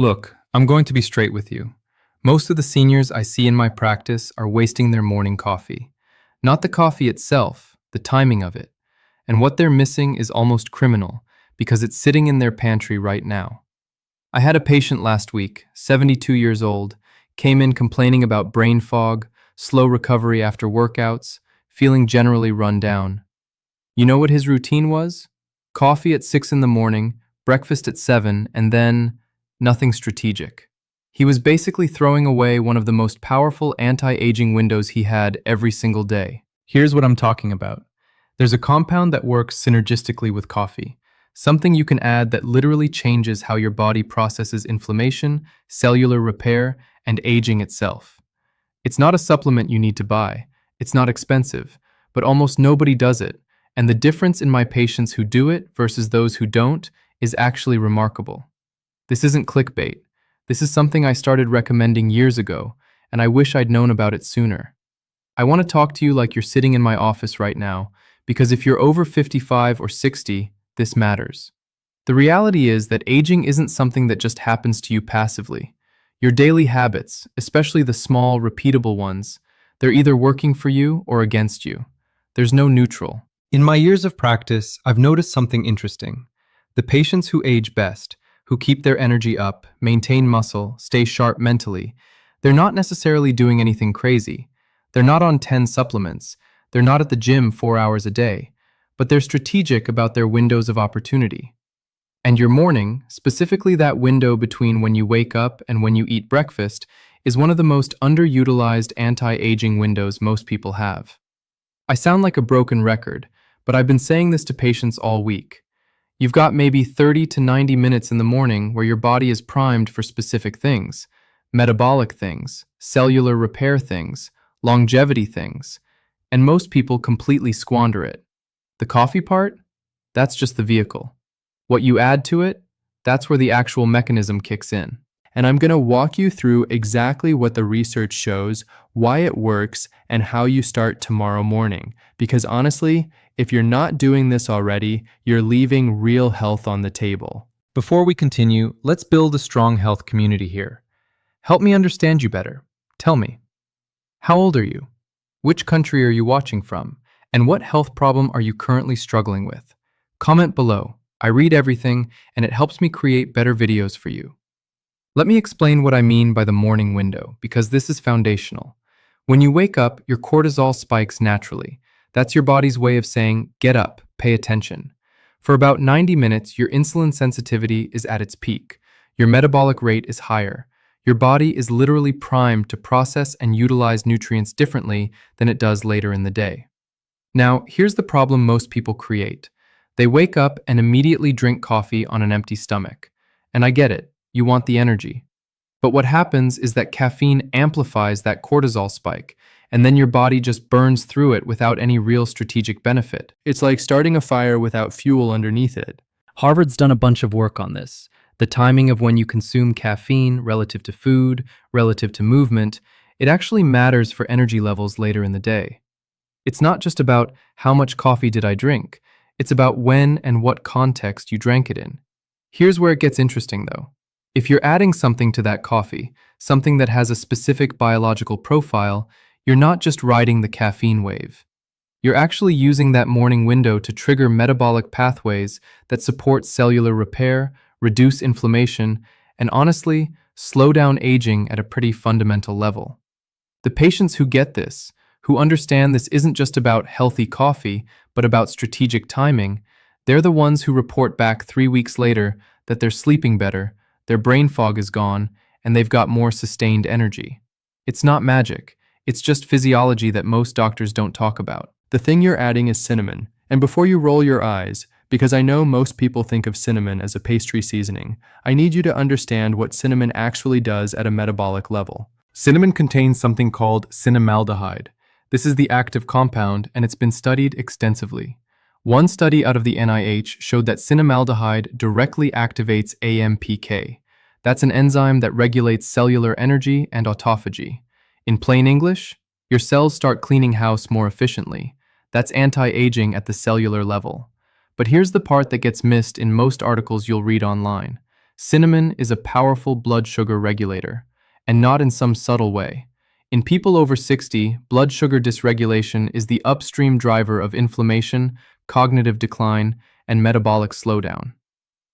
Look, I'm going to be straight with you. Most of the seniors I see in my practice are wasting their morning coffee. Not the coffee itself, the timing of it. And what they're missing is almost criminal because it's sitting in their pantry right now. I had a patient last week, 72 years old, came in complaining about brain fog, slow recovery after workouts, feeling generally run down. You know what his routine was? Coffee at 6 in the morning, breakfast at 7, and then nothing strategic. He was basically throwing away one of the most powerful anti-aging windows he had every single day. Here's what I'm talking about. There's a compound that works synergistically with coffee, something you can add that literally changes how your body processes inflammation, cellular repair, and aging itself. It's not a supplement you need to buy. It's not expensive, but almost nobody does it, and the difference in my patients who do it versus those who don't is actually remarkable. This isn't clickbait. This is something I started recommending years ago, and I wish I'd known about it sooner. I want to talk to you like you're sitting in my office right now, because if you're over 55 or 60, this matters. The reality is that aging isn't something that just happens to you passively. Your daily habits, especially the small, repeatable ones, they're either working for you or against you. There's no neutral. In my years of practice, I've noticed something interesting. The patients who age best, who keep their energy up, maintain muscle, stay sharp mentally, they're not necessarily doing anything crazy. They're not on 10 supplements. They're not at the gym 4 hours a day. But they're strategic about their windows of opportunity. And your morning, specifically that window between when you wake up and when you eat breakfast, is one of the most underutilized anti-aging windows most people have. I sound like a broken record, but I've been saying this to patients all week. You've got maybe 30 to 90 minutes in the morning where your body is primed for specific things, metabolic things, cellular repair things, longevity things, and most people completely squander it. The coffee part? That's just the vehicle. What you add to it? That's where the actual mechanism kicks in. And I'm going to walk you through exactly what the research shows, why it works, and how you start tomorrow morning. Because honestly, if you're not doing this already, you're leaving real health on the table. Before we continue, let's build a strong health community here. Help me understand you better. Tell me, how old are you? Which country are you watching from? And what health problem are you currently struggling with? Comment below. I read everything, and it helps me create better videos for you. Let me explain what I mean by the morning window, because this is foundational. When you wake up, your cortisol spikes naturally. That's your body's way of saying, get up, pay attention. For about 90 minutes, your insulin sensitivity is at its peak. Your metabolic rate is higher. Your body is literally primed to process and utilize nutrients differently than it does later in the day. Now, here's the problem most people create. They wake up and immediately drink coffee on an empty stomach. And I get it. You want the energy. But what happens is that caffeine amplifies that cortisol spike, and then your body just burns through it without any real strategic benefit. It's like starting a fire without fuel underneath it. Harvard's done a bunch of work on this. The timing of when you consume caffeine relative to food, relative to movement, it actually matters for energy levels later in the day. It's not just about how much coffee did I drink, it's about when and what context you drank it in. Here's where it gets interesting though. If you're adding something to that coffee, something that has a specific biological profile, you're not just riding the caffeine wave. You're actually using that morning window to trigger metabolic pathways that support cellular repair, reduce inflammation, and honestly, slow down aging at a pretty fundamental level. The patients who get this, who understand this isn't just about healthy coffee, but about strategic timing, they're the ones who report back 3 weeks later that they're sleeping better, their brain fog is gone, and they've got more sustained energy. It's not magic. It's just physiology that most doctors don't talk about. The thing you're adding is cinnamon. And before you roll your eyes, because I know most people think of cinnamon as a pastry seasoning, I need you to understand what cinnamon actually does at a metabolic level. Cinnamon contains something called cinnamaldehyde. This is the active compound, and it's been studied extensively. One study out of the NIH showed that cinnamaldehyde directly activates AMPK. That's an enzyme that regulates cellular energy and autophagy. In plain English, your cells start cleaning house more efficiently. That's anti-aging at the cellular level. But here's the part that gets missed in most articles you'll read online. Cinnamon is a powerful blood sugar regulator, and not in some subtle way. In people over 60, blood sugar dysregulation is the upstream driver of inflammation, cognitive decline, and metabolic slowdown.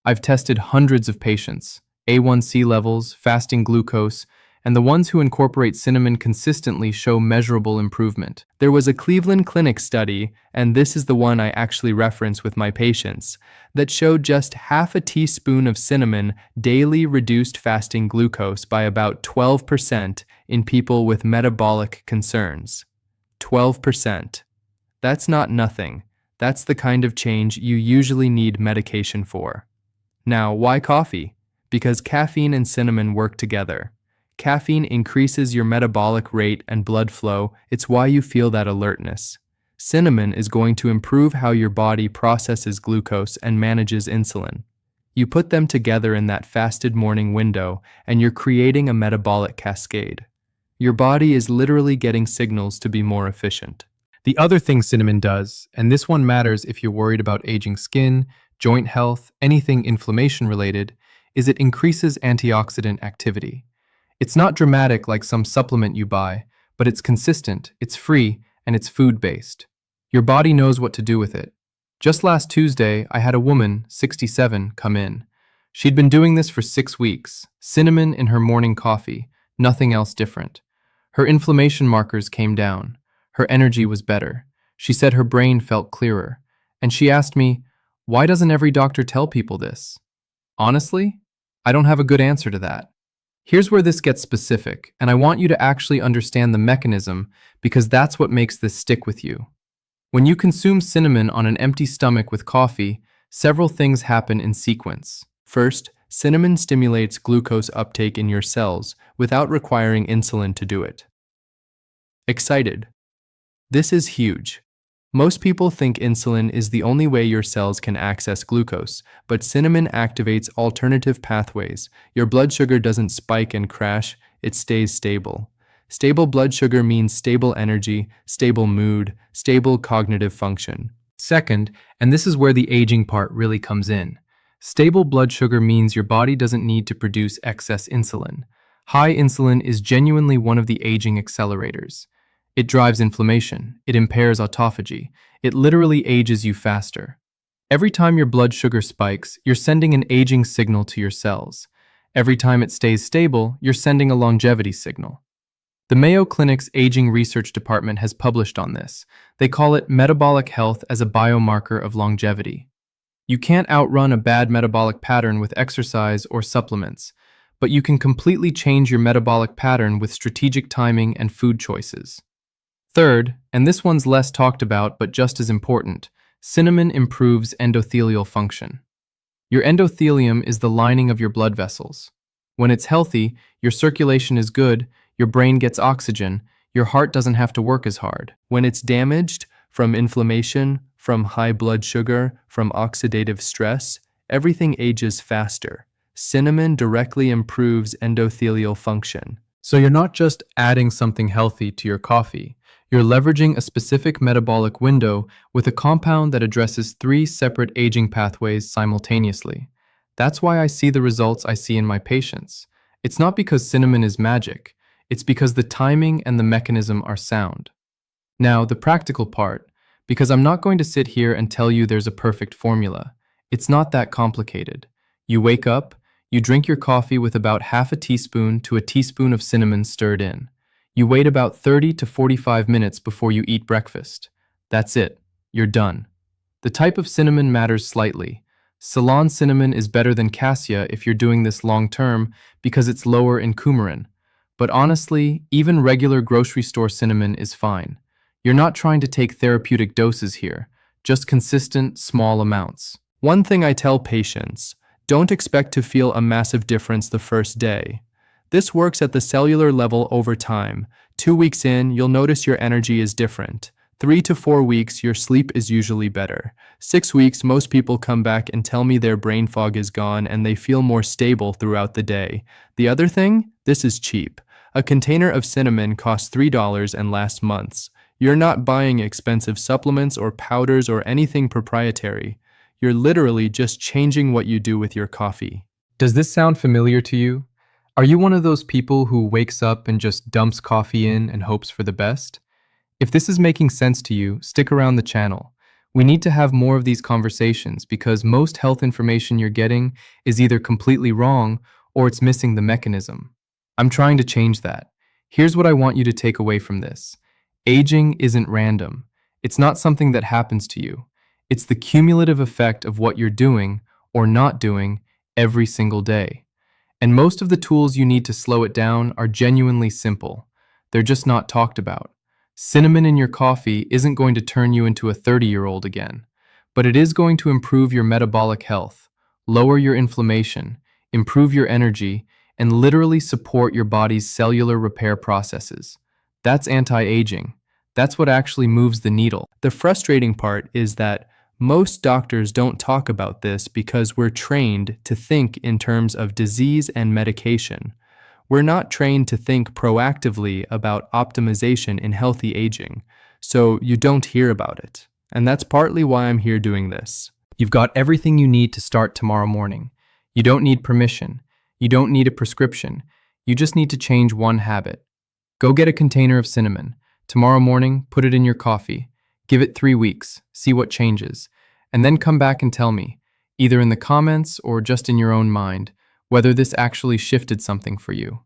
I've tested hundreds of patients, A1C levels, fasting glucose, and the ones who incorporate cinnamon consistently show measurable improvement. There was a Cleveland Clinic study, and this is the one I actually reference with my patients, that showed just half a teaspoon of cinnamon daily reduced fasting glucose by about 12% in people with metabolic concerns. 12%. That's not nothing. That's the kind of change you usually need medication for. Now, why coffee? Because caffeine and cinnamon work together. Caffeine increases your metabolic rate and blood flow. It's why you feel that alertness. Cinnamon is going to improve how your body processes glucose and manages insulin. You put them together in that fasted morning window, and you're creating a metabolic cascade. Your body is literally getting signals to be more efficient. The other thing cinnamon does, and this one matters if you're worried about aging skin, joint health, anything inflammation related, is it increases antioxidant activity. It's not dramatic like some supplement you buy, but it's consistent, it's free, and it's food-based. Your body knows what to do with it. Just last Tuesday, I had a woman, 67, come in. She'd been doing this for 6 weeks, cinnamon in her morning coffee, nothing else different. Her inflammation markers came down. Her energy was better. She said her brain felt clearer. And she asked me, why doesn't every doctor tell people this? Honestly, I don't have a good answer to that. Here's where this gets specific, and I want you to actually understand the mechanism because that's what makes this stick with you. When you consume cinnamon on an empty stomach with coffee, several things happen in sequence. First, cinnamon stimulates glucose uptake in your cells without requiring insulin to do it. Excited. This is huge. Most people think insulin is the only way your cells can access glucose, but cinnamon activates alternative pathways. Your blood sugar doesn't spike and crash, it stays stable. Stable blood sugar means stable energy, stable mood, stable cognitive function. Second, and this is where the aging part really comes in, stable blood sugar means your body doesn't need to produce excess insulin. High insulin is genuinely one of the aging accelerators. It drives inflammation, it impairs autophagy, it literally ages you faster. Every time your blood sugar spikes, you're sending an aging signal to your cells. Every time it stays stable, you're sending a longevity signal. The Mayo Clinic's Aging Research Department has published on this. They call it metabolic health as a biomarker of longevity. You can't outrun a bad metabolic pattern with exercise or supplements, but you can completely change your metabolic pattern with strategic timing and food choices. Third, and this one's less talked about but just as important, cinnamon improves endothelial function. Your endothelium is the lining of your blood vessels. When it's healthy, your circulation is good, your brain gets oxygen, your heart doesn't have to work as hard. When it's damaged, from inflammation, from high blood sugar, from oxidative stress, everything ages faster. Cinnamon directly improves endothelial function. So you're not just adding something healthy to your coffee. You're leveraging a specific metabolic window with a compound that addresses 3 separate aging pathways simultaneously. That's why I see the results I see in my patients. It's not because cinnamon is magic. It's because the timing and the mechanism are sound. Now, the practical part, because I'm not going to sit here and tell you there's a perfect formula. It's not that complicated. You wake up, you drink your coffee with about half a teaspoon to a teaspoon of cinnamon stirred in. You wait about 30 to 45 minutes before you eat breakfast. That's it. You're done. The type of cinnamon matters slightly. Ceylon cinnamon is better than cassia if you're doing this long term because it's lower in coumarin. But honestly, even regular grocery store cinnamon is fine. You're not trying to take therapeutic doses here, just consistent, small amounts. One thing I tell patients, don't expect to feel a massive difference the first day. This works at the cellular level over time. 2 weeks in, you'll notice your energy is different. 3 to 4 weeks, your sleep is usually better. 6 weeks, most people come back and tell me their brain fog is gone and they feel more stable throughout the day. The other thing? This is cheap. A container of cinnamon costs $3 and lasts months. You're not buying expensive supplements or powders or anything proprietary. You're literally just changing what you do with your coffee. Does this sound familiar to you? Are you one of those people who wakes up and just dumps coffee in and hopes for the best? If this is making sense to you, stick around the channel. We need to have more of these conversations because most health information you're getting is either completely wrong or it's missing the mechanism. I'm trying to change that. Here's what I want you to take away from this. Aging isn't random. It's not something that happens to you. It's the cumulative effect of what you're doing or not doing every single day. And most of the tools you need to slow it down are genuinely simple. They're just not talked about. Cinnamon in your coffee isn't going to turn you into a 30-year-old again, but it is going to improve your metabolic health, lower your inflammation, improve your energy, and literally support your body's cellular repair processes. That's anti-aging. That's what actually moves the needle. The frustrating part is that most doctors don't talk about this because we're trained to think in terms of disease and medication. We're not trained to think proactively about optimization in healthy aging, so you don't hear about it. And that's partly why I'm here doing this. You've got everything you need to start tomorrow morning. You don't need permission. You don't need a prescription. You just need to change one habit. Go get a container of cinnamon. Tomorrow morning, put it in your coffee. Give it 3 weeks, see what changes, and then come back and tell me, either in the comments or just in your own mind, whether this actually shifted something for you.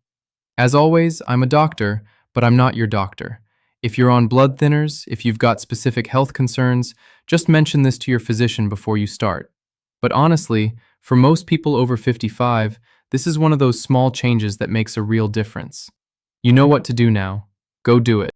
As always, I'm a doctor, but I'm not your doctor. If you're on blood thinners, if you've got specific health concerns, just mention this to your physician before you start. But honestly, for most people over 55, this is one of those small changes that makes a real difference. You know what to do now. Go do it.